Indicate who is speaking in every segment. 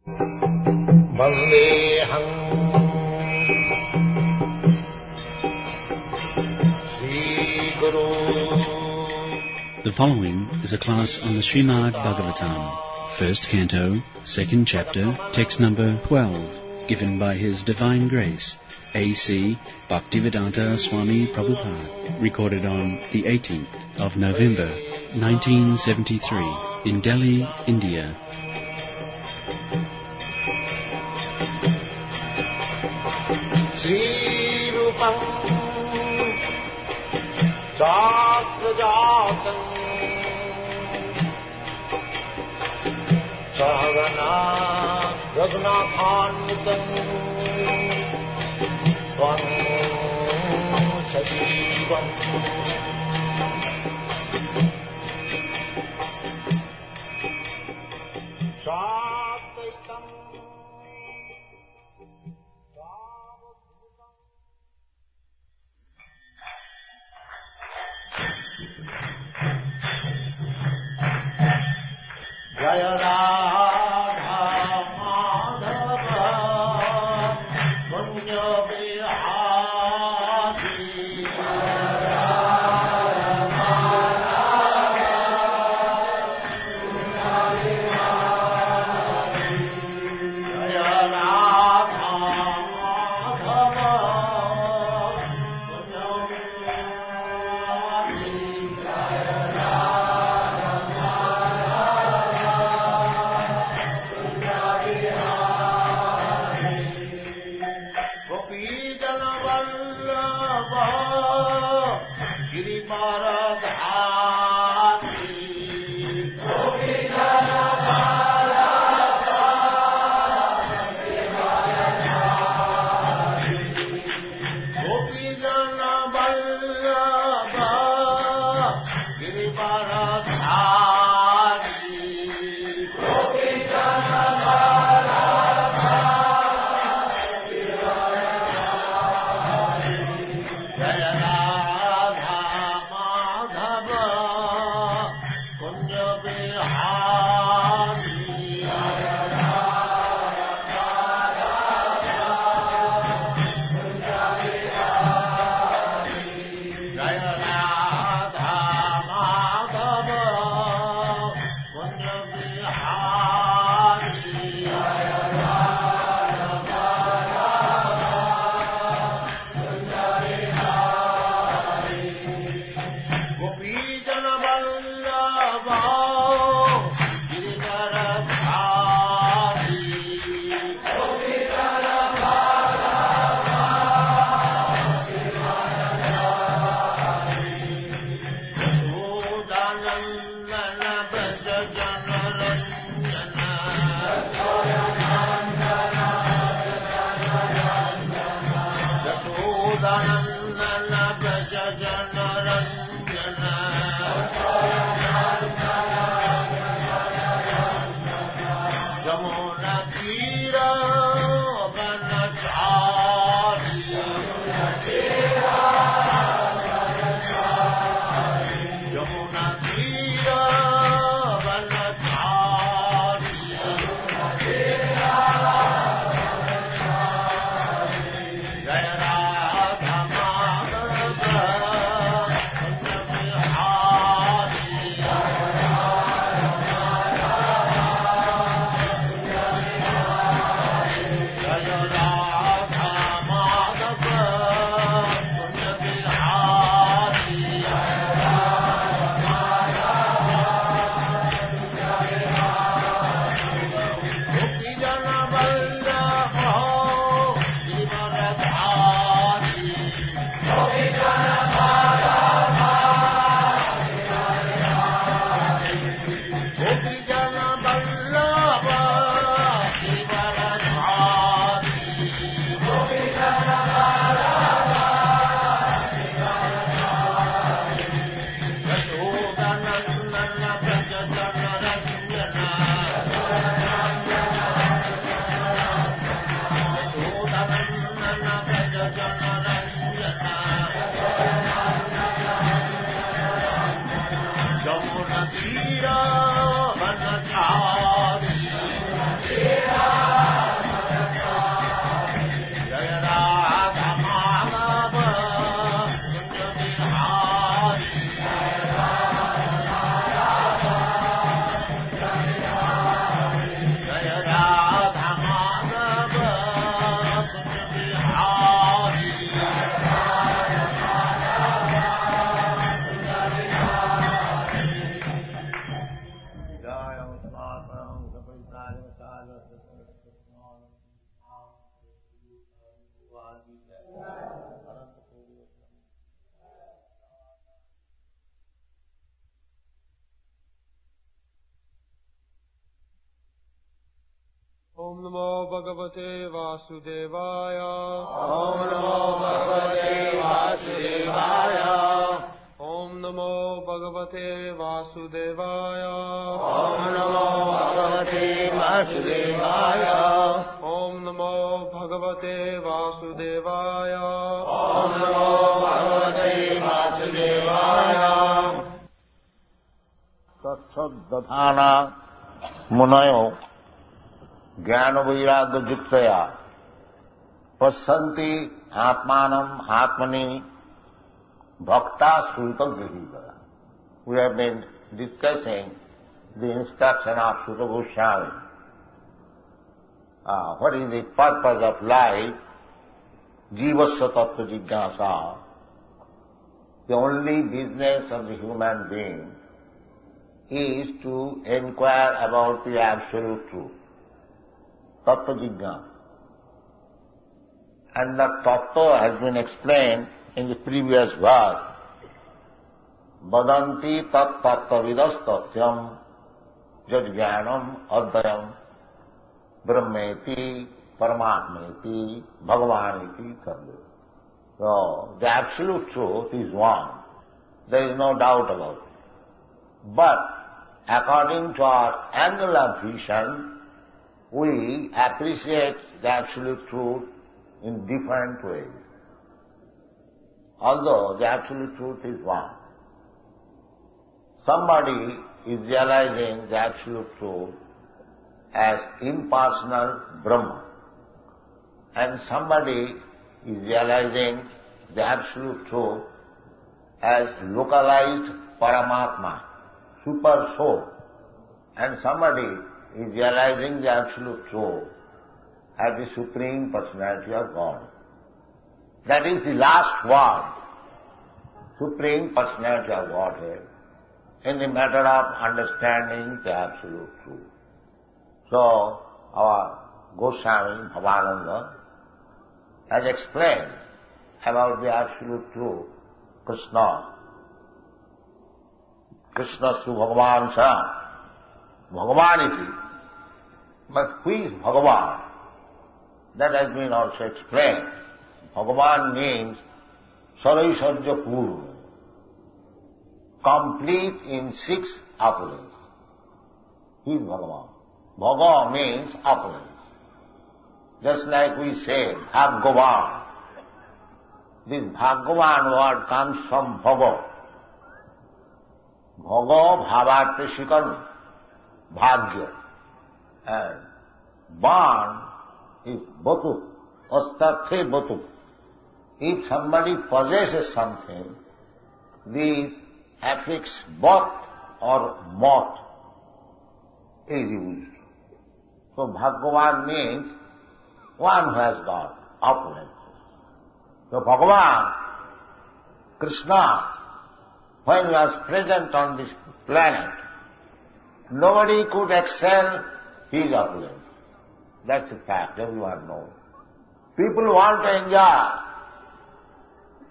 Speaker 1: The following is a class on the Śrīmad-Bhāgavatam, first canto, second chapter, text number 12, given by His Divine Grace, A.C. Bhaktivedanta Swami Prabhupada, recorded on the 18th of November, 1973, in Delhi, India.
Speaker 2: Om Namo Bhagavate Vasudevaya.
Speaker 3: Om Namo Bhagavate Vasudevaya.
Speaker 2: Om Namo Bhagavate Vasudevaya.
Speaker 3: Om Namo Bhagavate Vasudevaya.
Speaker 2: Om Namo Bhagavate Vasudevaya.
Speaker 3: Om Namo Bhagavate Vasudevaya. तत्सद्दधाना मुनयो ज्ञान वैराग्य युक्तया पश्यन्ति आत्मानम् आत्मनि भक्ता श्रुत गृहीतः. We have been discussing the instruction of Srila Goswami. What is the purpose of life? Jivasya tattva jignasa. The only business of the human being is to inquire about the absolute truth. Tattva jignasa. And the tattva has been explained in the previous verse. Vadanti tat tattvavidas tatyam jad jnanam advayam brahmeti paramatmeti bhagavaniti karve. So, the absolute truth is one. There is no doubt about it. But, according to our angle of vision, we appreciate the absolute truth in different ways. Although the absolute truth is one. Somebody is realizing the absolute truth as impersonal Brahma, and somebody is realizing the absolute truth as localized Paramatma, super soul, and somebody is realizing the absolute truth as the Supreme Personality of God. That is the last word, Supreme Personality of Godhead, in the matter of understanding the absolute truth. So, our Goswami Bhavananda has explained about the absolute truth, Krishna. Krishna su Bhagavan sa, Bhagavaniti. But who is Bhagavan? That has been also explained. Bhagavan means Saraisarja Purva, complete in 6 opulence. He is Bhagavan. Bhaga means opulence. Just like we say Bhagavan. This Bhagavan word comes from Bhaga. Bhaga bhavarte shikarma, bhagya. And Ban is batu, astathe batu. If somebody possesses something, these affix bot or mot is used. So Bhagavan means one who has got opulences. So Bhagavan, Krishna, when he was present on this planet, nobody could excel his opulence. That's a fact, everyone knows. People want to enjoy.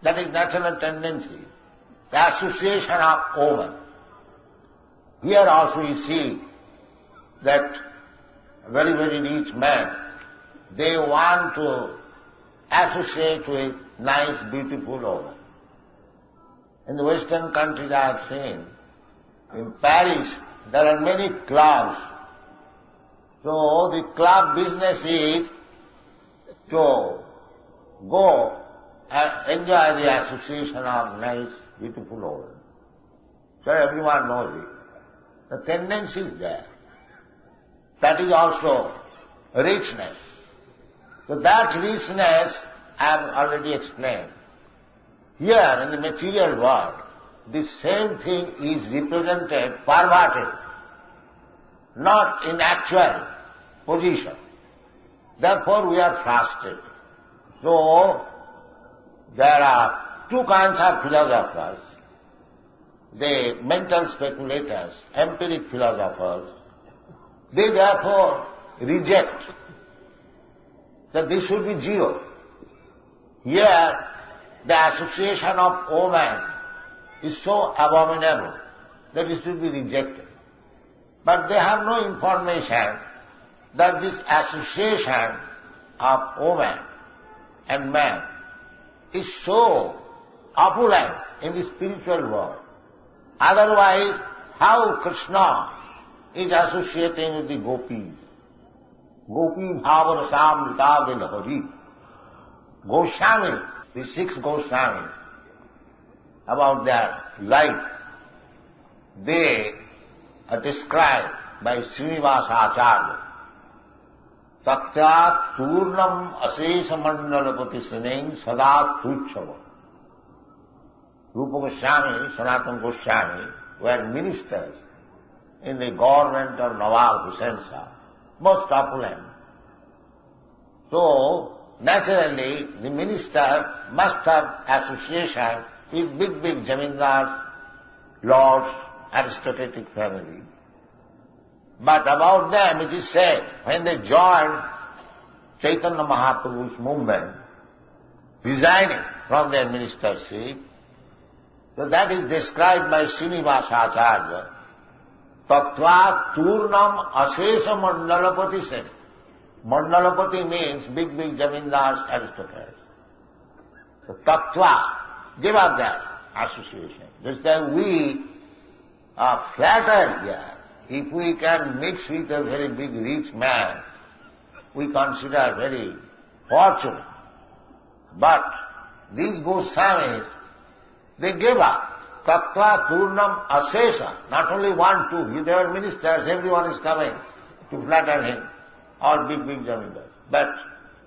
Speaker 3: That is natural tendency. The association of woman. Here also you see that very, very rich men, they want to associate with nice, beautiful woman. In the Western countries I have seen, in Paris, there are many clubs. So the club business is to go and enjoy the association of nice, beautiful woman. So everyone knows it. The tendency is there. That is also richness. So that richness I have already explained. Here in the material world, the same thing is represented, perverted, not in actual position. Therefore we are frustrated. So, there are 2 kinds of philosophers, the mental speculators, empiric philosophers, They therefore reject that this should be zero. Here, the association of woman is so abominable that it should be rejected. But they have no information that this association of woman and man is so opulent in the spiritual world. Otherwise, how Krishna is associating with the gopis? Gopi bhava rasamrita vilahari. Goswami, the 6 Goswamis, about their life, they are described by Srinivasacharya. Taktya turnam asesa mandalapati sineng sada tuchava. Rupa Goswami, Sanatana Goswami were ministers in the government of Nawab Hussain Shah, most opulent. So, naturally, the minister must have association with big zamindars, lords, aristocratic family. But about them it is said, when they joined Chaitanya Mahaprabhu's movement, resigning from their ministership, so that is described by Srinivasacharya, Tattva Turnam Asesa Mandalapati said. Mandalapati means big zamindars, aristocrats. So Tattva, give up that association. Just that we are flattered here. If we can mix with a very big rich man, we consider very fortunate. But these Goswamis, they gave up. Tattva Turnam Asesa. Not only 1, 2. If they were ministers, everyone is coming to flatter him. All big zamindars. But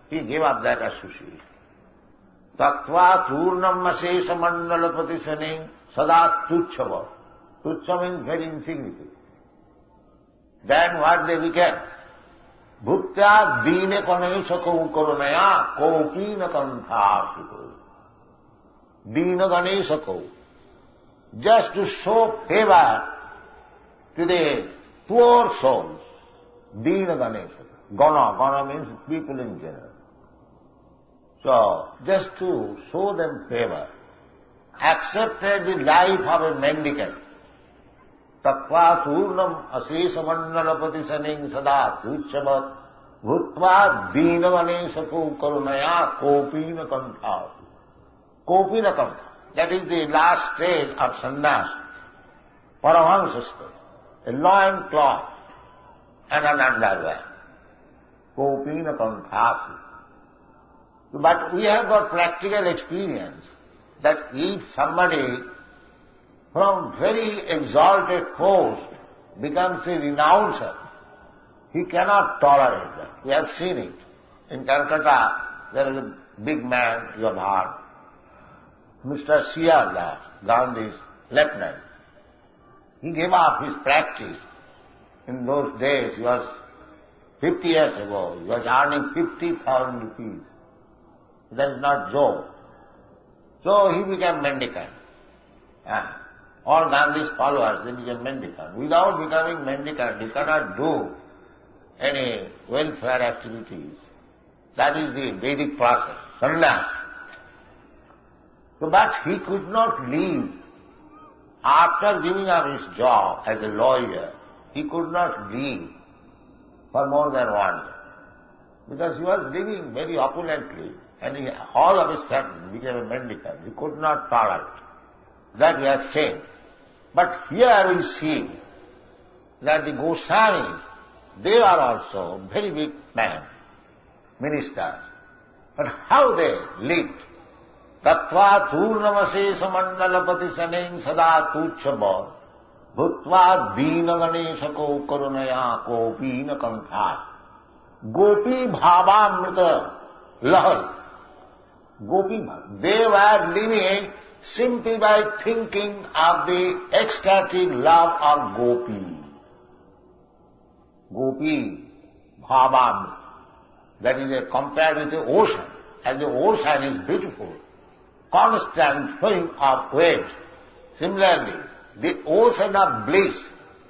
Speaker 3: he gave up that association. Tattva Turnam Asesa Mandalapati Saning Sada Tuchava. Tuchava means very insignificant. Then what they became? Bhutya dine ganesha karunaya kopina kantha. Dina ganesha ko. Just to show favor to the poor souls. Dina ganesha. Gana means people in general. So, just to show them favor, accepted the life of a mendicant. Tattva turnam asesa mandalapati saning sada tuchyavat bhutva dina ganesha karunaya kopina kantha. Kopina kantha. That is the last stage of sannyas. Paramahansa stage. A loin cloth and an underwear. Kopina kantha. But we have got practical experience that if somebody from very exalted post becomes a renouncer, he cannot tolerate that. We have seen it. In Calcutta, there is a big man, you have heard, Mr. C.R. Das, Gandhi's lieutenant. He gave up his practice. In those days, he was 50 years ago, he was earning 50,000 rupees. That is not joke. So he became mendicant. All Gandhi's followers, they became mendicant. Without becoming mendicant, he cannot do any welfare activities. That is the Vedic process, sannyas. So, but he could not leave. After giving up his job as a lawyer, he could not leave for more than 1 year. Because he was living very opulently, and he all of a sudden became a mendicant. He could not tolerate. That we have seen. But here we see that the Goswamis, they are also very big men, ministers. But how they lived? Tattva turnamase samandalapati saneng sada tuchava bhutva dina ganesha ko karunaya kopina kantha. Gopi bhavamrita lahar. Gopi, they were living simply by thinking of the ecstatic love of Gopi. Gopi, bhavam, that is compared with the ocean, and the ocean is beautiful, constant flowing of waves. Similarly, the ocean of bliss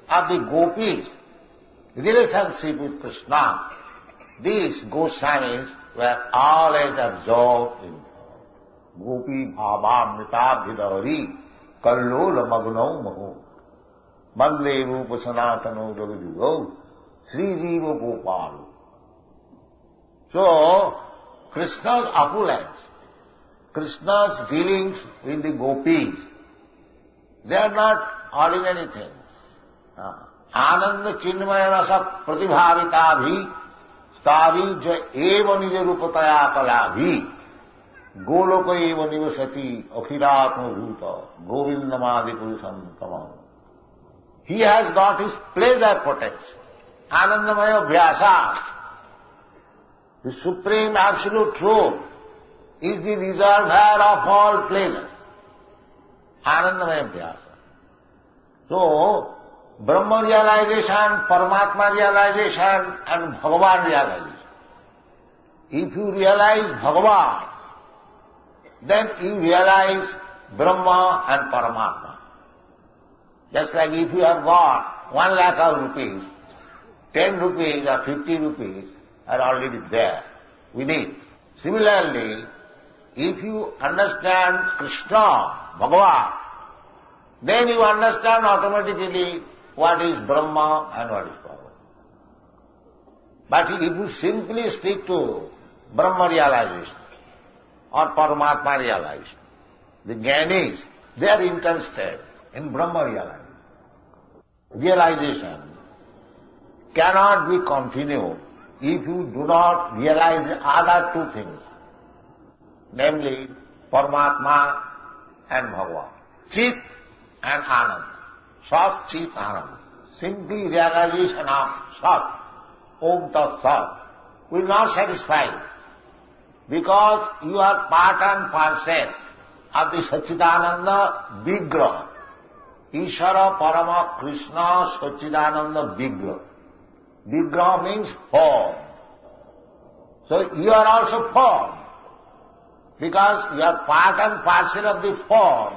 Speaker 3: of the gopis relationship with Krishna, these Goswamis were always absorbed in Gopi Bhava Mritabhidari Kallola Magnau Maho Mande Rupa Sanatana Dagajugo Sri Jiva Gopal. So, Krishna's opulence, Krishna's dealings with the gopis, they are not ordinary things. Ananda Chinmaya Rasa Pratibhavita Bhi Stavi Ja Eva Nija Rupataya Kala Bhi Goloka Eva Nivasati Akhiratma Bhuta Govindamadi Purusam Tamam. He has got his pleasure potential. Anandamaya Vyasa, the Supreme Absolute Truth, is the reservoir of all pleasure. Anandamaya Vyasa. So, Brahma realization, Paramatma realization and Bhagavan realization. If you realize Bhagavan, then you realize Brahma and Paramatma. Just like if you have got 1 lakh of rupees, 10 rupees or 50 rupees are already there within. Similarly, if you understand Krishna, Bhagavan, then you understand automatically what is Brahma and what is Bhagavan. But if you simply stick to Brahma realization or Paramatma realization, the Jnanis, they are interested in Brahma realization. Realization cannot be continued if you do not realize the other two things, namely Paramatma and Bhagavan. Chit and Anand. Sat, Chit, Anand. Simply realization of Sat, Om Tat Sat, will not satisfy you, because you are part and parcel of the Satchidananda Vigraha. Ishara Parama Krishna Satchidananda Vigraha. Vigraha means form. So you are also form, because you are part and parcel of the form.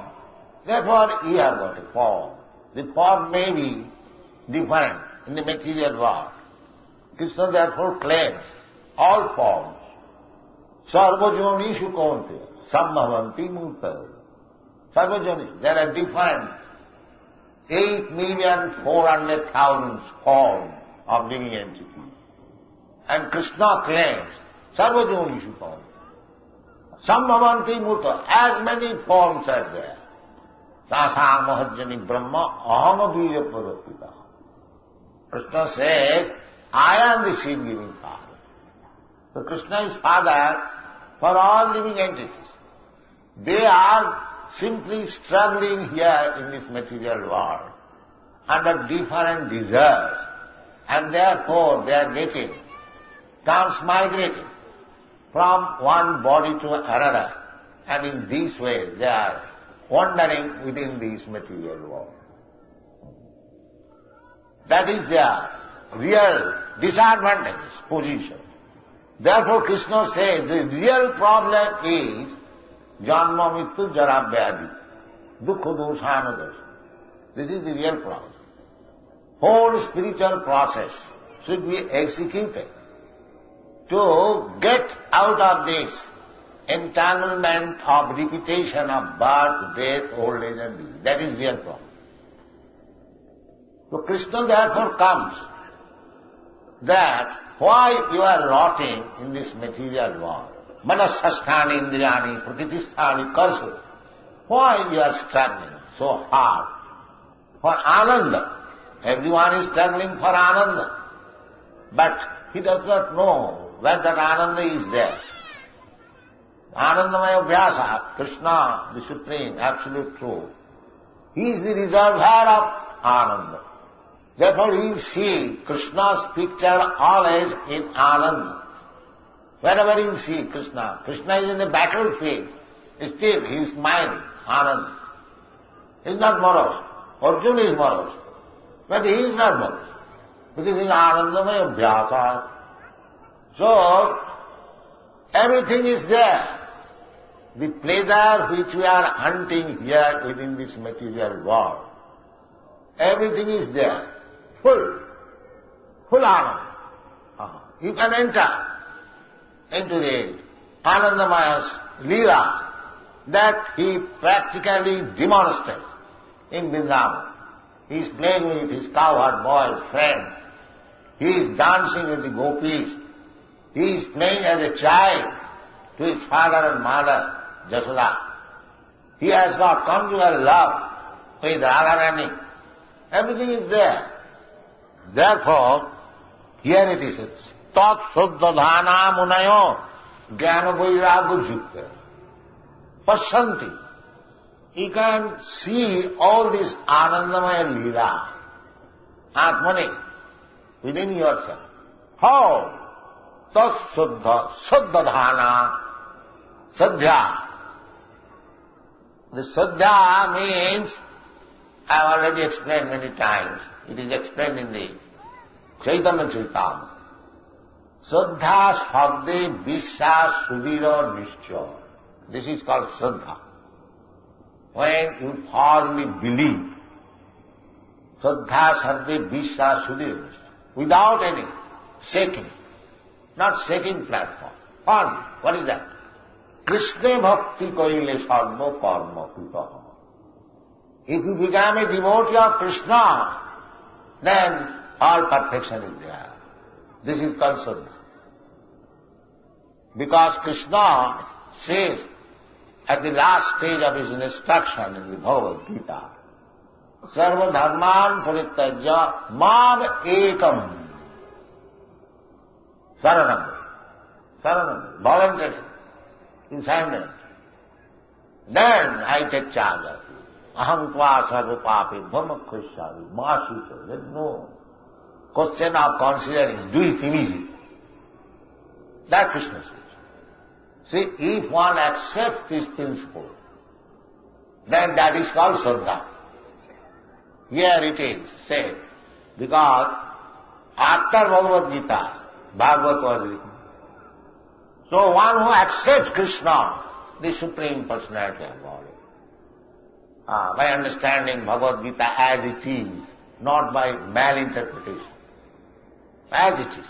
Speaker 3: Therefore you have got a form. The form may be different in the material world. Krishna therefore claims all forms. Sarvajonishu kaunte, sambhavanti murta. Sarvajonishu, there are different 8,400,000 forms of living entities. And Krishna claims, Sarvajonishu kaunte, sambhavanti murta, as many forms are there. Tasam mahajjani brahma ahamabhija paratita. Krishna says, I am the seed-giving Father. So Krishna is Father for all living entities. They are simply struggling here in this material world under different desires, and therefore they are getting transmigrating from one body to another, and in this way they are wandering within this material world. That is their real disadvantageous position. Therefore Krishna says the real problem is janma mittu jara vyadi, dukkha doshana dosa. This is the real problem. Whole spiritual process should be executed to get out of this entanglement of repetition of birth, death, old age and disease. That is real problem. So Krishna therefore comes that why you are rotting in this material world. Manasasthani indriyani prakitisthani karsu. Why you are struggling so hard for ananda? Everyone is struggling for ananda. But he does not know where that ananda is there. Anandamaya Vyasa, Krishna, the Supreme, Absolute Truth, he is the reservoir of ananda. Therefore you see Krishna's picture always in Ananda. Wherever you see Krishna, Krishna is in the battlefield, still he is smiling, Ananda. He is not morose. Arjuna is morose. But he is not morose, because he is Anandamaya Vyasa. So, everything is there. The pleasure which we are hunting here within this material world, everything is there. Full full Ananda. You can enter into the Anandamaya's Leela that he practically demonstrates in Vrindavan. He is playing with his cowherd boy friend. He is dancing with the gopis. He is playing as a child to his father and mother, Jasoda. He has got conjugal love with Radharani. Everything is there. Therefore, here it is, Tat Suddhadhana Munayo Jnana Vairagya Jukta Pasyanti. You can see all this Anandamaya Leela, Atmani, within yourself. How? Tat Suddhadhana Sadhya. The Sadhya means, I have already explained many times, it is explained in the Chaitanya Charitamrita. Sadhya Shabde Vishya Sudhira Nishcha. This is called Sadhya. When you firmly believe, Sadhya Shabde Vishya Sudhira Nishcha, without any shaking, not shaking platform. Firmly. What is that? Krishna Bhakti Kaile Sarva Karma Pitaha. If you become a devotee of Krishna, then all perfection is there. This is called Sadhya. Because Krishna says at the last stage of his instruction in the Bhagavad Gita, Sarva Dharman Parityajya Mam Ekam Saranam. Saranam. Voluntary. In silence. Then I take charge of you. Aham tva sarva papi bhamakkṛṣṇa māsūta. There is no question of considering. Do it immediately. That Krishna says. See, if one accepts this principle, then that is called Sadhya. Here it is said, because after Bhagavad Gita, Bhagavad was written. So one who accepts Krishna, the Supreme Personality of Godhead, by understanding Bhagavad Gita as it is, not by malinterpretation, as it is,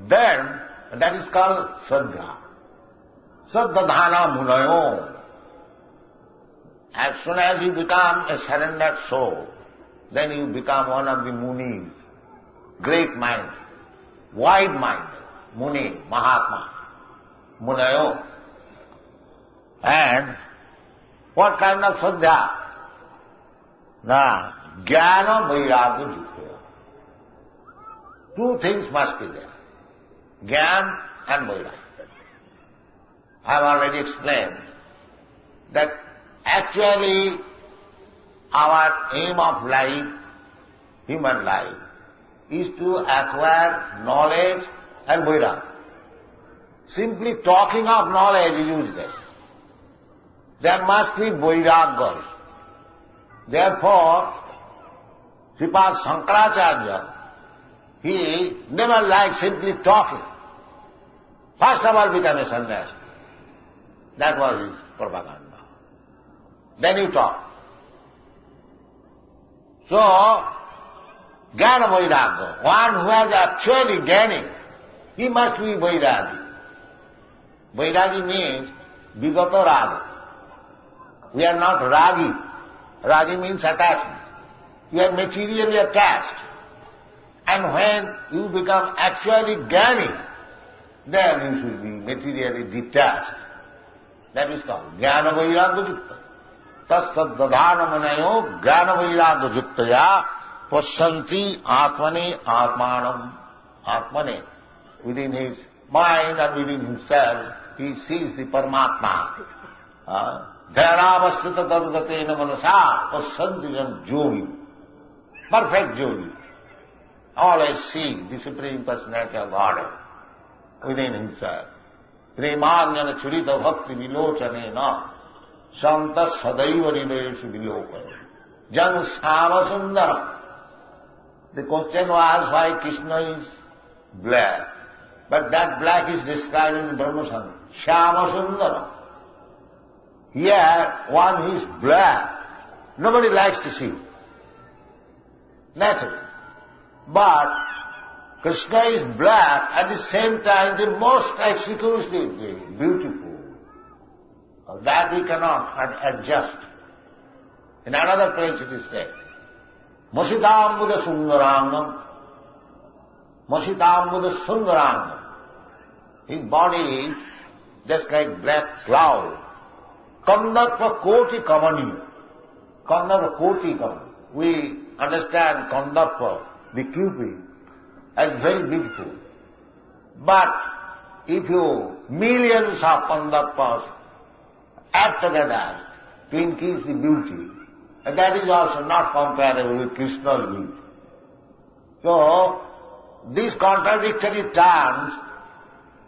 Speaker 3: then that is called Sadhya. Saddhadhana Munayo. As soon as you become a surrendered soul, then you become one of the Munis, great mind, wide mind, Muni, Mahatma, Munayo. And what kind of Sadhya? Jnana Vairagya Jukta. Two things must be there. Jnana and Vairagya. I have already explained that actually our aim of life, human life, is to acquire knowledge and vairagya. Simply talking of knowledge is useless. There must be vairagya. Therefore, Sripad Shankaracharya, he never liked simply talking. First of all become a sannyasi. That was his propaganda. Then you talk. So, Jnana Vairagya, one who has actually gaining, he must be Vairagi. Vairagi means Vigata Raga. We are not Ragi. Ragi means attachment. You are materially attached. And when you become actually gaining, then you should be materially detached. That is called Jnana Vairagya Jukta. Tasaddhadhana Munayo Jnana Vairagya Juktaya Pasyanti Atmani Atmanam. Atmani. Within his mind and within himself, he sees the Paramatma. Dhyānāvasthita tadgatena manasa pasyanti yogi. Perfect yogi. Always see the Supreme Personality of Godhead within himself. Premānyana churita bhakti vilocanena santa sadaiva hridayeshu vilokana. Jan Śyāma Sundaram. The question was why Krishna is black. But that black is described in the Brahma Sangha. Śyāma Sundaram. Here, one who is black, nobody likes to see. Naturally. But Krishna is black, at the same time the most exquisitely beautiful. That we cannot adjust. In another place it is said, Masitambuda Sundarangam, Masitambuda Sundarangam. His body is just like black cloud. Kandatva Koti Kamani. Kandatva Koti Kamani. We understand Kandatva, the Cupid, as very beautiful. But if you millions of Kandatpas add together to increase the beauty, that is also not comparable with Krishna's beauty. So, these contradictory terms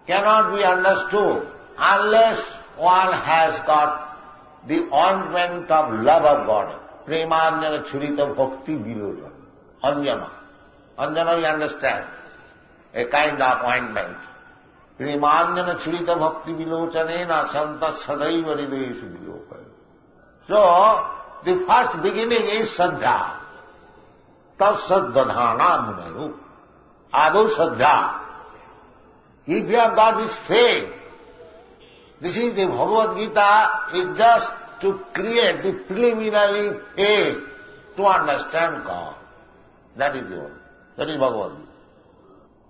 Speaker 3: cannot be understood unless one has got the ointment of love of God. Premanjana Churita Bhakti Vilojana. Anjana. Anjana you understand, a kind of ointment. Premanjana Churita Bhakti Vilochanena Santa Sadaiva Hridayeshu Vilopaya. So, the first beginning is Saddha. Tassad Dadhana Munayu. Adu Saddha. If you have got this faith, this is the Bhagavad Gita, is just to create the preliminary faith to understand God. That is the one. That is Bhagavad Gita.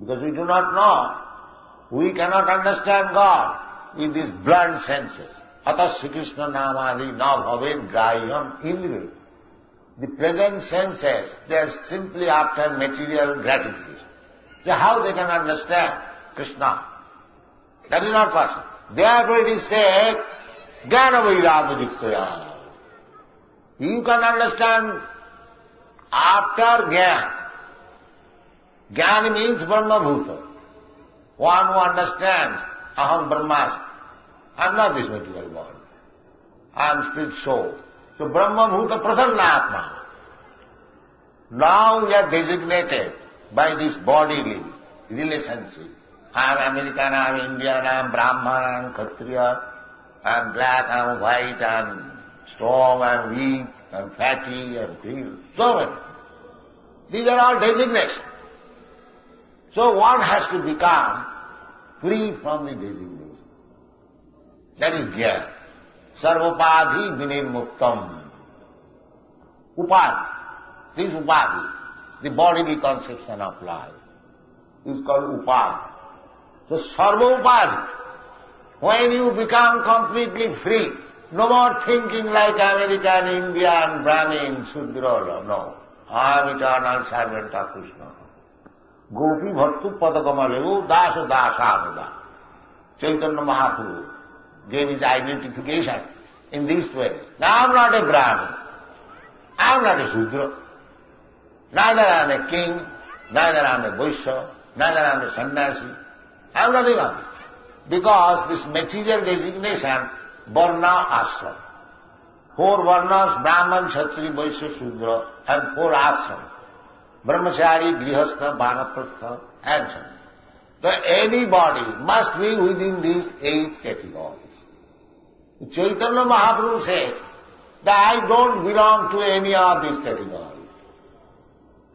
Speaker 3: Because we do not know, we cannot understand God with these blunt senses. Atas Krishna namadi na bhaved graham indriya. The present senses, they are simply after material gratification. So how they can understand Krishna? That is not possible. Therefore it is said, Jnana Vairagya Jiktaya. You can understand after Jnana. Jnana means Brahma Bhuta. One who understands, Aham Brahmasmi. I am not this material body. I am spirit soul. So Brahma Bhuta Prasanna Atma. Now we are designated by this bodily relationship. I am American, I am Indian, I am Brahman, I am Kshatriya, I am black, I am white, I am strong, I am weak, I am fatty, I am thin. So many. These are all designations. So one has to become free from the designation. That is Jnana. Sarvopadhi vinirmuktam. Upadhi. This upadhi, the bodily conception of life, is called upadhi. So sarva upadhi. When you become completely free, no more thinking like American, Indian, Brahmin, Shudra, no. I am eternal servant of Krishna. Gopi bhattu padakamalu dasa dasanuda. Chaitanya Mahaprabhu gave his identification in this way. Now I am not a Brahmin, I am not a Shudra, neither I am a king, neither I am a Vaishya, neither I am a sannyasi. I am nothing of this. Because this material designation, Varna Ashram. 4 Varnas, Brahman, Kshatriya, Vaishya, Shudra, and 4 Ashram. Brahmachari, Grihastha, Vanaprastha, and so on. So anybody must be within these 8 categories. Chaitanya Mahaprabhu says that I don't belong to any of these categories.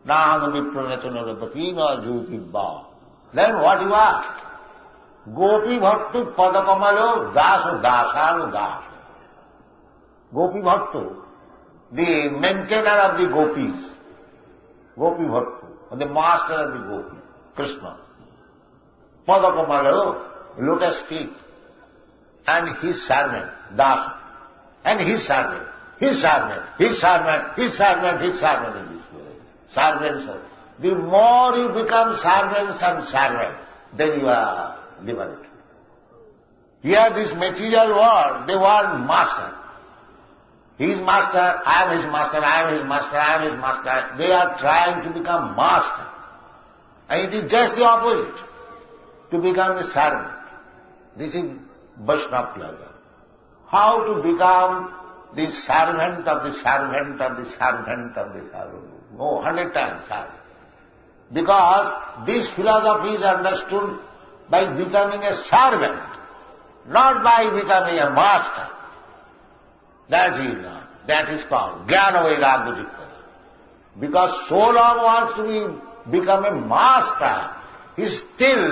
Speaker 3: Nāma vipranatanarapati na jyotibba. Then what you are? Gopi bhattu padakamalo dasa dasanu dasa. Gopi bhattu, the maintainer of the gopis. Gopi bhattu, the master of the gopis, Krishna. Padakamalo, lotus feet. And his servant, dasa. And his servant, his servant, his servant, his servant, his servant in this way. Servants. The more you become servants and servant, then you are liberated. Here this material world, they want master. He is master, I am his master, I am his master, I am his master. They are trying to become master. And it is just the opposite, to become the servant. This is Vaishnava Yoga. How to become the servant of the servant of the servant of the servant. No, 100 times servant. Because this philosophy is understood by becoming a servant, not by becoming a master. That is not. That is called Jnana Vairagya Jiktaya. Because so long wants to become a master, he is still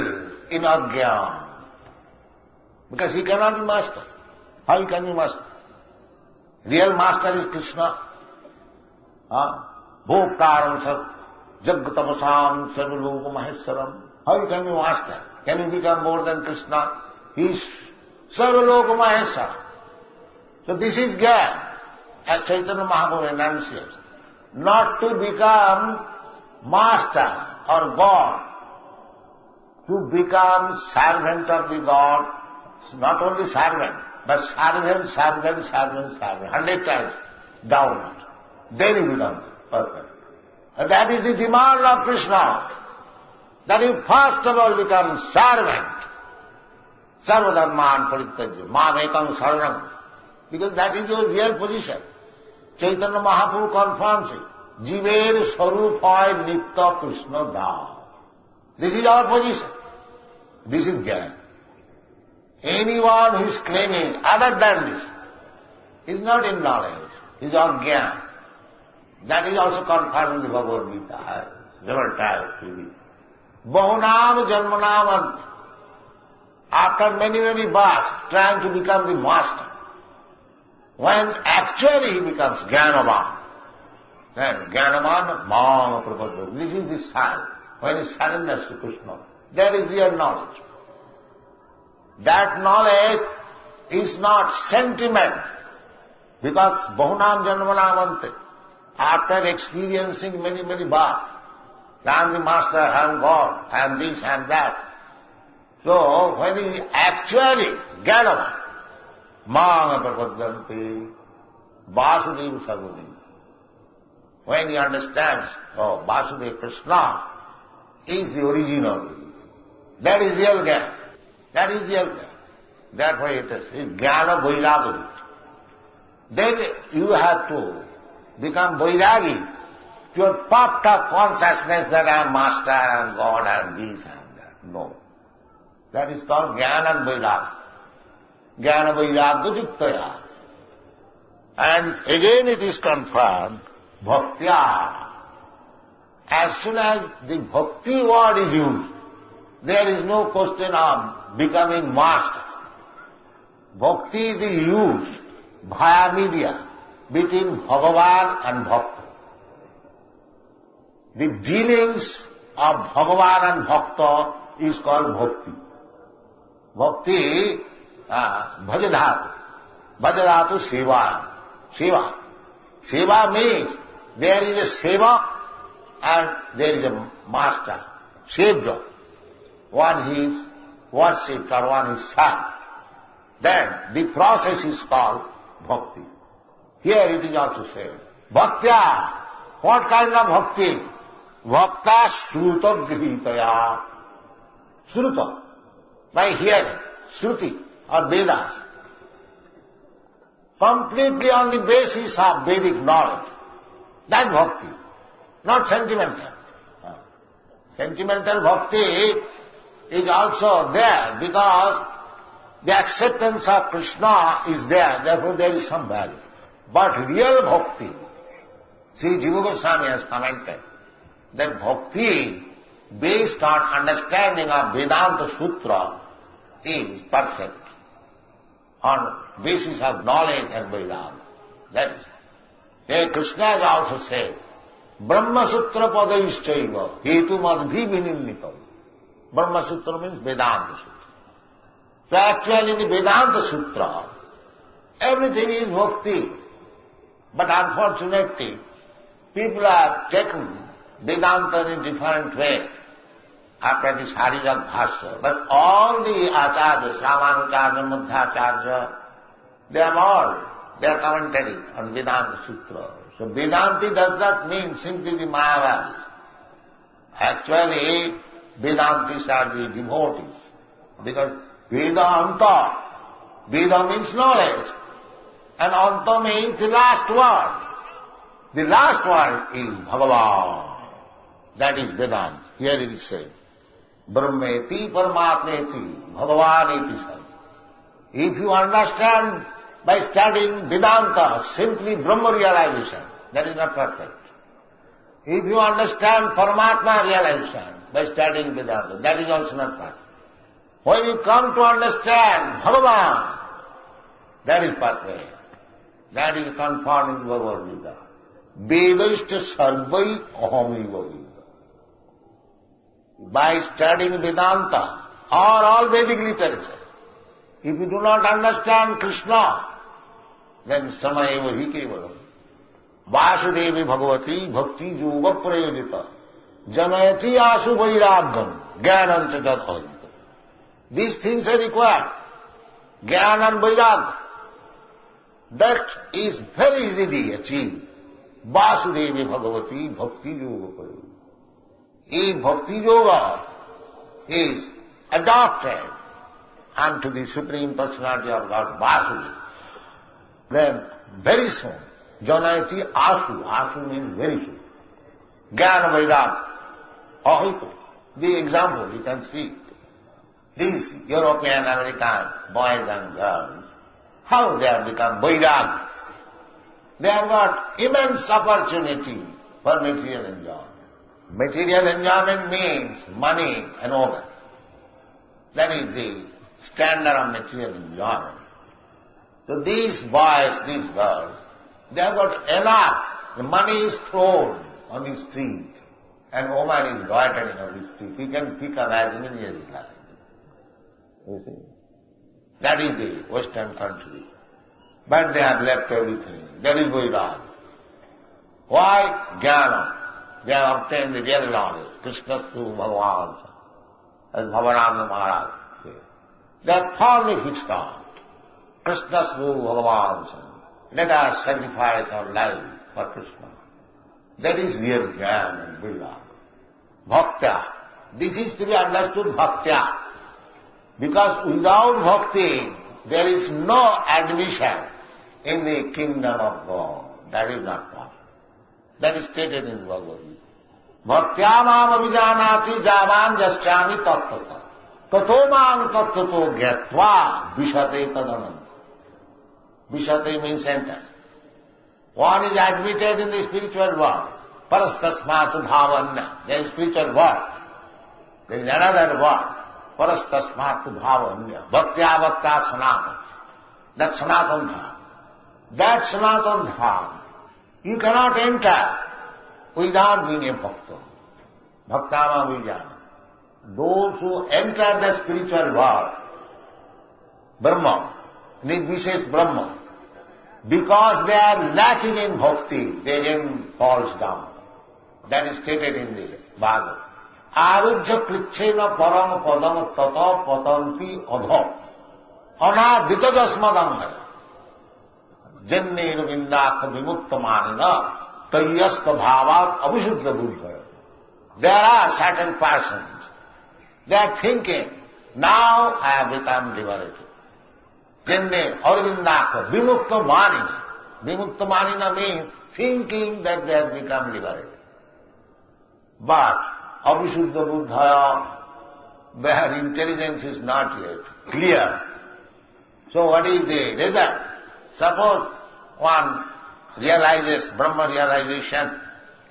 Speaker 3: in ajnana. Because he cannot be master. How he can be master? Real master is Krishna. Bhoktaram sat jagatapasam sarvaloka maheswaram. How you can be master? Can you become more than Krishna? He is sarvaloka maheswara. So this is Gyan, as Chaitanya Mahaprabhu enunciates. Not to become master or God, to become servant of the God, not only servant, but servant, 100 times downward. Then he becomes perfect. And that is the demand of Krishna, that you first of all become servant. Sarvadharman parityajya, mamekam saranam. Because that is your real position. Chaitanya Mahaprabhu confirms it. Jiver Swarup hoy Nitya Krishna Da. This is our position. This is Gyan. Anyone who is claiming other than this is not in knowledge, is on Gyan. That is also confirmed in the Bhagavad Gita. Several times to be. Bahunam Janmanam. After many births, trying to become the master. When actually he becomes Jnanavan, then Jnanavan, Mama Prabhupada. This is the sign. When he surrenders to Krishna, that is real knowledge. That knowledge is not sentiment, because Bahunam Janmanamante, after experiencing many births, I am the master, I am God, I am this and that. So when he actually Jnanavan, Māṅa prapadanti, Vāsudeva Sarvadeva. When he understands, oh, Vāsudeva Krishna is the original, that is real Jnana. That is real Jnana. Therefore it is Jnana Vairāga. Then you have to become Vairāgi, to your puffed up consciousness that I am master, I am God, I am this and that. No. That is called Jnana and Vairāga. Jnana Vairāga Juktaya. And again it is confirmed, Bhaktya. As soon as the Bhakti word is used, there is no question of becoming master. Bhakti is used via media between Bhagavan and Bhakta. The dealings of Bhagavan and Bhakta is called Bhakti. Bhakti Bhajadhatu. Bhajadhatu Seva. Seva. Seva means there is a Seva and there is a master, Savior. One is worshipped or one is served. Then the process is called Bhakti. Here it is also said. Bhaktya. What kind of Bhakti? Bhakta Shruta Grihitaya. Shruta. By hearing. Shruti or Vedas. Completely on the basis of Vedic knowledge. That Bhakti. Not sentimental. Sentimental Bhakti is also there because the acceptance of Krishna is there, therefore there is some value. But real Bhakti, see Jiva Goswami has commented that Bhakti based on understanding of Vedanta Sutra is perfect on basis of knowledge and Vedanta. That is. Here Krishna has also said, Brahma Sutra Padayischaiva Hetu Madhvi Vinimnitam. Brahma Sutra means Vedanta Sutra. So actually in the Vedanta Sutra, everything is bhakti. But unfortunately, people have taken Vedanta in a different way after the Sharirak Bhashya. But all the Acharyas, Ramanujarya, Madhvacharya, they are commentary on Vedanta Sutra. So Vedanti does not mean simply the Mayavadis. Actually, Vedantis are the devotees. Because Vedanta, Veda means knowledge. And Anta means the last word. The last word is Bhagavan. That is Vedanta. Here it is said, Brahmeti Paramatmeti Bhagavaneti said. If you understand by studying Vedanta simply Brahma realization, that is not perfect. If you understand Paramatma realization, by studying Vedanta. That is also not pathway. When you come to understand Bhagavan, that is pathway. That is conforming to Bhagavad Gita. Vedashta sarvai ahamiva Veda. By studying Vedanta or all Vedic literature, if you do not understand Krishna, then samayeva hi kevalam. Vasudevi bhagavati bhakti yoga prayodita janayati asu vairagam jnanam cha jadhayita. These things are required. Jnana and vairagya. That is very easily achieved. Vasudevi bhagavati bhakti yoga prayodita. If bhakti yoga is adopted unto the Supreme Personality of God, Vasudeva, then very soon, janayati asu, asu means very soon, jnana vairagya, ahita. The example you can see, these European, American boys and girls, how they have become vairagya. They have got immense opportunity for material enjoyment. Material enjoyment means money and woman. That is the standard of material enjoyment. So these boys, these girls, they have got enough. The money is thrown on the street and woman is loitering on the street. He can pick up as many as he likes. You see? That is the Western country. But they have left everything. That is Vairagya. Why? Jnana. They have obtained the real knowledge. Krishna through Bhagavan, as Bhavananda Maharaj says. They are firmly fixed on Krishna through Bhagavan. Let us sacrifice our life for Krishna. That is real Jnana and Vairagya. Bhaktya. This is to be understood Bhaktya. Because without bhakti, there is no admission in the kingdom of God. That is not possible. That is stated in Bhagavad Gita. Bhaktya mam abhijanati javan jasyami tattvata. Tato mang tattvato gyatva vishate tadanam. Vishate means enter. One is admitted in the spiritual world. Parastasmatu bhavanya. There is spiritual world. There is another world. Parastasmatu bhavanya. Bhaktya bhakta sanatana. That sanatana dham. That sanatana dham you cannot enter without being a bhakta. Bhaktama vijana. Those who enter the spiritual world, Brahma, Nirvishesh Brahma, because they are lacking in bhakti, they then falls down. That is stated in the Bhagavad. Arujya klitchena param padam tata patanti adha anadita jasmadanga jannir vindaka vimuttamanina tayyasta bhavat abhishuddha buddha. There are certain persons, they are thinking, now I have become liberated. Jannir arvindaka vimuttamanina. Vimuttamanina means thinking that they have become liberated. But abhishuddha buddhaya, their intelligence is not yet clear. So what is the result? Suppose one realizes, Brahma realization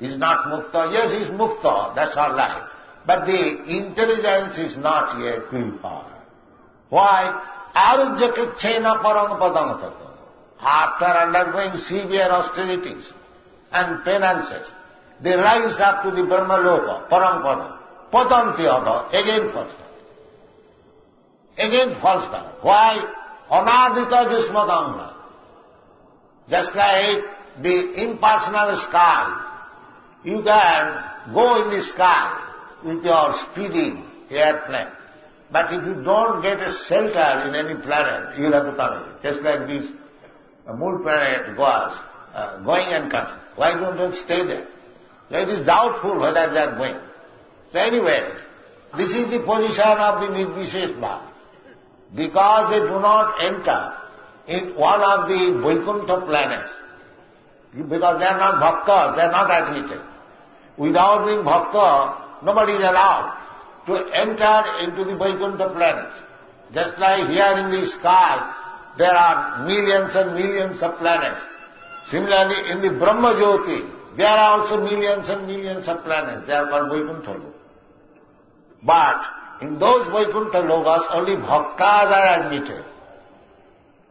Speaker 3: is not mukta. Yes, he is mukta, that's all right. But the intelligence is not yet purified. Why? Arujya krichena parang padang. After undergoing severe austerities and penances, they rise up to the Brahma Loka, Parampada, Patanti Adha, again falls down. Again falls down. Why? Anadita Jusmadanga. Just like the impersonal sky, you can go in the sky with your speedy airplane. But if you don't get a shelter in any planet, you will have to come in. Just like this moon planet goes, going and coming. Why don't you stay there? It is doubtful whether they are going. So anyway, this is the position of the Nirvishesh Bhava. Because they do not enter in one of the Vaikuntha planets. Because they are not bhaktas, they are not admitted. Without being bhakta, nobody is allowed to enter into the Vaikuntha planets. Just like here in the sky, there are millions and millions of planets. Similarly, in the Brahma Jyoti, there are also millions and millions of planets. They are called Vaikuntha. But in those Vaikuntha lokas, only bhaktas are admitted,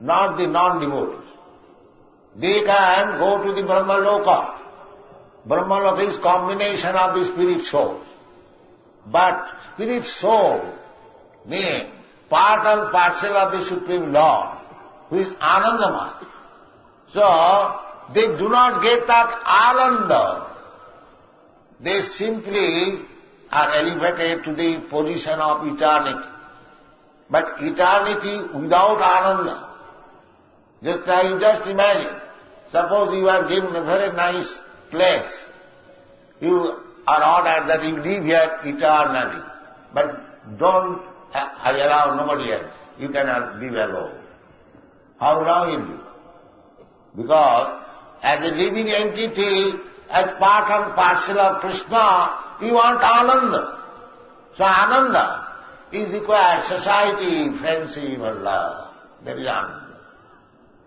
Speaker 3: not the non-devotees. They can go to the Brahma Loka. Brahma Loka is combination of the spirit souls. But spirit soul means part and parcel of the Supreme Lord, who is Anandamaya. So, they do not get that Ananda. They simply are elevated to the position of eternity. But eternity without Ananda, just imagine, suppose you are given a very nice place, you are ordered that you live here eternally, but don't allow nobody else. You cannot live alone. How wrong is it? Because as a living entity, as part and parcel of Krishna, you want Ananda. So Ananda is required, society, friendship or love. That is Ananda.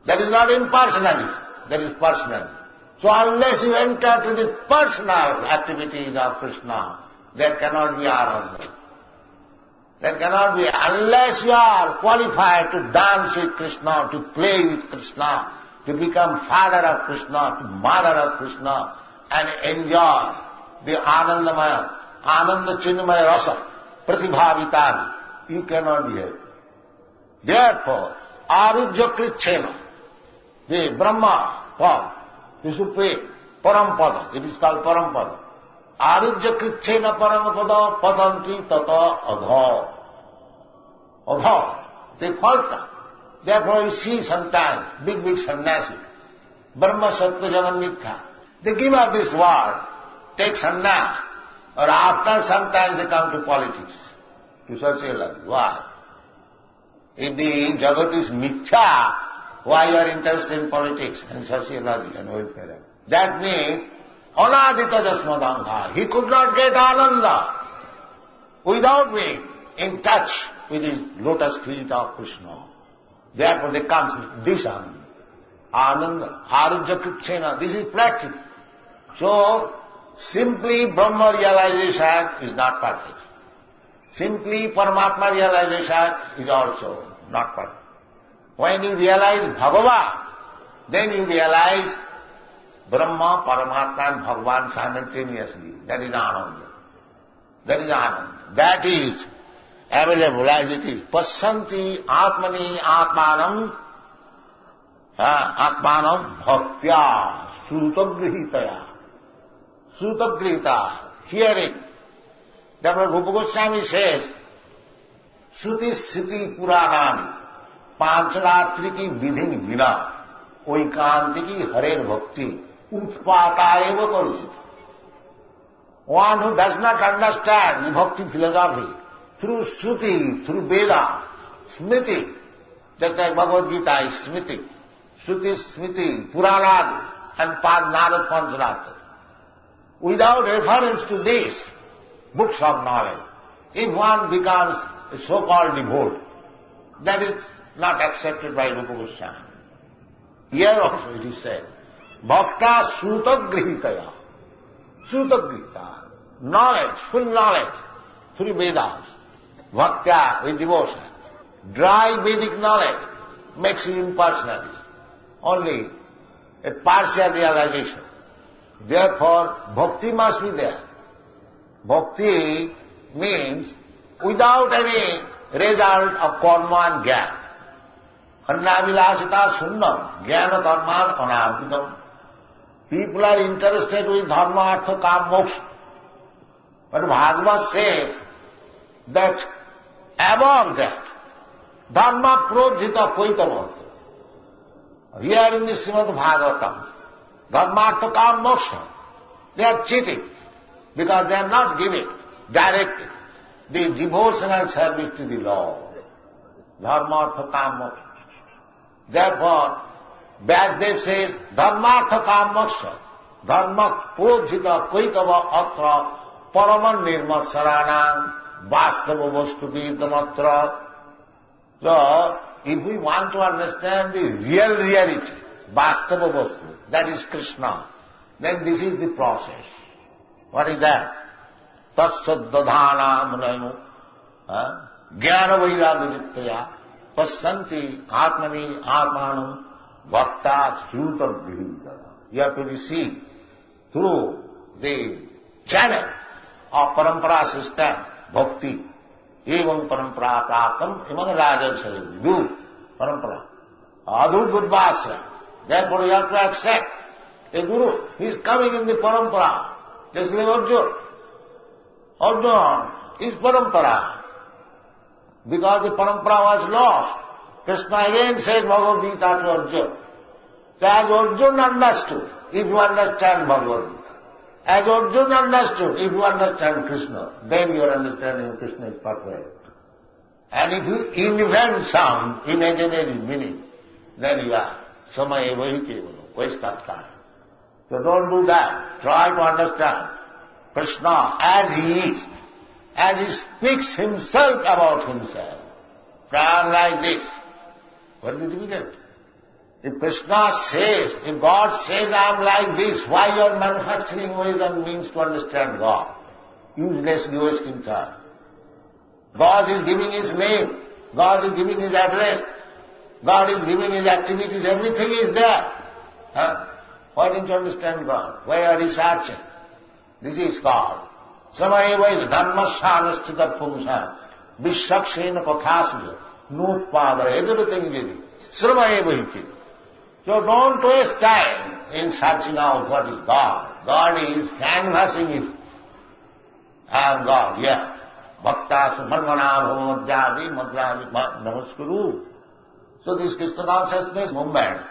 Speaker 3: That is not impersonalism, that is personal. So unless you enter to the personal activities of Krishna, there cannot be Ananda. There cannot be, unless you are qualified to dance with Krishna, to play with Krishna, to become father of Krishna, to mother of Krishna, and enjoy the Anandamaya, Ananda Chinmaya Rasa, Pratibhavitani. You cannot be here. Therefore, Arujya-kṛṣṇa, the Brahma form, the Supreme, Parampada, it is called Parampada. Arujya-kṛṣṇa Paramapada padanti tata adha. Adha, they falter. Therefore you see sometimes big sannyasi, Brahma Sattva Jagan Mithya, they give up this world, take sannyas, or after sometimes they come to politics, to sociology. Why? If the Jagat is Mithya, why you are interested in politics and sociology and welfare? That means, Anadita Jasmadangha, he could not get Ananda without being in touch with his lotus feet of Krishna. Therefore there comes this Ananda. Ananda, Arujya-kṛṣṇa, this is practical. So, simply Brahma realization is not perfect. Simply Paramatma realization is also not perfect. When you realize Bhagavan, then you realize Brahma, Paramatma and Bhagavan simultaneously. That is Ananda. That is Ananda. That is available as it is. Pasyanti Atmani Atmanam Atmanam Bhaktya Srutagrihitaya. Srutagrihita, hearing. Therefore Rupa Goswami says, Shruti Sthiti Puranani Pancharatri ki vidhin vina oikanti ki harer bhakti utpata eva karusita. One who does not understand the bhakti philosophy through Shruti, through Vedas, Smriti, just like Bhagavad Gita is Smriti, Shruti, Smriti, Puranas and Narad Pancharatra. Without reference to these books of knowledge, if one becomes a so-called devotee, that is not accepted by Rupa Goswami. Here also it is said, Bhakta Srutagrihitaya. Srutagrihita, knowledge, full knowledge, through Vedas, Bhaktya, with devotion. Dry Vedic knowledge makes you impersonalist. Only a partial realization. Therefore, bhakti must be there. Bhakti means without any result of karma and jnana. Annavilasita sunnam, jnana karma anabhidam. People are interested with dharma, artha, kam, moksha. But Bhagavad says that above that, dharma prodhita koitava. Here in the Śrīmad-Bhāgavatam, dharma, artha, kam, moksha, they are cheating because they are not giving directly the devotional service to the Lord. Dharma, artha, kam, moksha. Therefore, Vyasdev says, Dharmartha kam moksha, dharma prodhita koitava atra paraman nirmasaranam vastava vastupi damatra. So, if we want to understand the real reality, vastava vastu, that is Krishna, then this is the process. What is that? tatsad-dadhana munayam jnana vairagya pasyanti atmani atmanam bhakta srutabhihita. You have to receive through the channel of parampara system, bhakti. Evam parampara praptam imam rajarsaya vidu parampara. Adhu gurvasya. Therefore you have to accept a guru. He is coming in the parampara. Just like Arjuna. Arjuna is parampara. Because the parampara was lost. Krishna again said Bhagavad Gita to Arjuna. So as Arjuna understood, if you understand Bhagavad Gita, as Arjuna understood, if you understand Krishna, then your understanding of Krishna is perfect. And if you invent some imaginary meaning, then you are samaya vahikevalo, waste of time. So don't do that. Try to understand Krishna as he is, as he speaks himself about himself. I am like this. What is difficult? If Krishna says, if God says I am like this, why you are manufacturing ways and means to understand God? Uselessly wasting time. God is giving his name, God is giving his address, God is giving his activities, everything is there. Why didn't you understand God? Why are you searching? This is God. Samayavai dharmasyanastita pumsa vishakshena kathasya notpada everything vedi. Samayavai. So don't waste time in searching out what is God. God is canvassing it. I am God, yeah. Bhakta sumarmana bhavamadhyadi madhyadi namaskuru. So this Krishna consciousness movement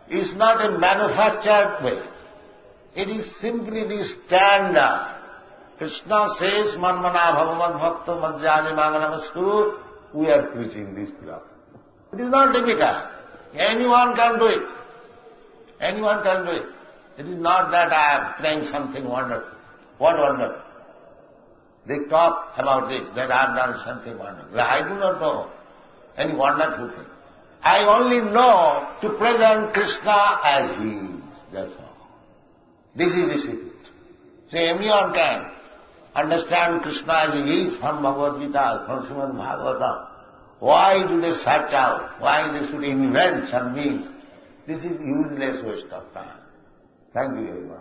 Speaker 3: is not a manufactured way. It is simply the standard. Krishna says, manmana bhavamad bhakta madhyadi namaskuru. We are preaching this philosophy. It is not difficult. Anyone can do it. Anyone can do it. It is not that I am playing something wonderful. What wonderful? They talk about this, that I have done something wonderful. I do not know any wonderful thing. I only know to present Krishna as he is. That's all. This is the secret. So anyone can understand Krishna as he is from Bhagavad Gita, from Śrīmad-Bhāgavatam. Why do they search out? Why they should invent some means? This is useless waste of time. Thank you very much.